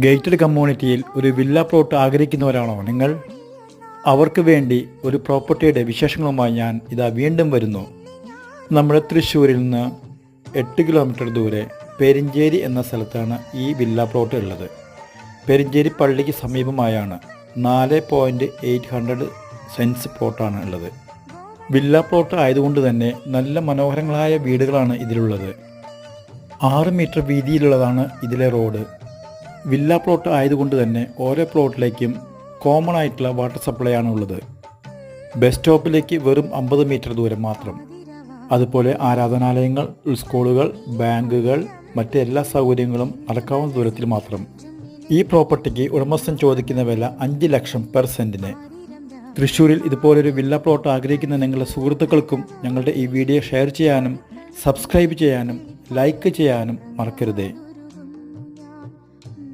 Gated കമ്മ്യൂണിറ്റിയിൽ ഒരു villa plot ആഗ്രഹിക്കുന്നവരാണോ നിങ്ങൾ? അവർക്ക് വേണ്ടി ഒരു പ്രോപ്പർട്ടിയുടെ വിശേഷങ്ങളുമായി ഞാൻ ഇതാ വീണ്ടും വരുന്നു. നമ്മുടെ തൃശ്ശൂരിൽ നിന്ന് 8 കിലോമീറ്റർ ദൂരെ പെരിഞ്ചേരി എന്ന സ്ഥലത്താണ് ഈ വില്ല പ്ലോട്ട് ഉള്ളത്. പെരിഞ്ചേരി പള്ളിക്ക് സമീപമായാണ് 4.800 സെൻറ്റ്സ് പ്ലോട്ടാണ് ഉള്ളത്. വില്ല പ്ലോട്ട് ആയതുകൊണ്ട് തന്നെ നല്ല മനോഹരങ്ങളായ വീടുകളാണ് ഇതിലുള്ളത്. 6 മീറ്റർ വീതിയിലുള്ളതാണ് ഇതിലെ റോഡ്. വില്ല പ്ലോട്ട് ആയതുകൊണ്ട് തന്നെ ഓരോ പ്ലോട്ടിലേക്കും കോമൺ ആയിട്ടുള്ള വാട്ടർ സപ്ലൈ ആണ് ഉള്ളത്. ബസ് സ്റ്റോപ്പിലേക്ക് വെറും 50 മീറ്റർ ദൂരം മാത്രം. അതുപോലെ ആരാധനാലയങ്ങൾ, സ്കൂളുകൾ, ബാങ്കുകൾ, മറ്റെല്ലാ സൗകര്യങ്ങളും നടക്കാവുന്ന ദൂരത്തിൽ മാത്രം. ഈ പ്രോപ്പർട്ടിക്ക് ഉടമസ്ഥൻ ചോദിക്കുന്ന വില 5 ലക്ഷം പെർ സെൻറ്റിന്. തൃശ്ശൂരിൽ ഇതുപോലൊരു വില്ല പ്ലോട്ട് ആഗ്രഹിക്കുന്ന നിങ്ങളുടെ സുഹൃത്തുക്കൾക്കും ഞങ്ങളുടെ ഈ വീഡിയോ ഷെയർ ചെയ്യാനും സബ്സ്ക്രൈബ് ചെയ്യാനും ലൈക്ക് ചെയ്യാനും മറക്കരുതേ.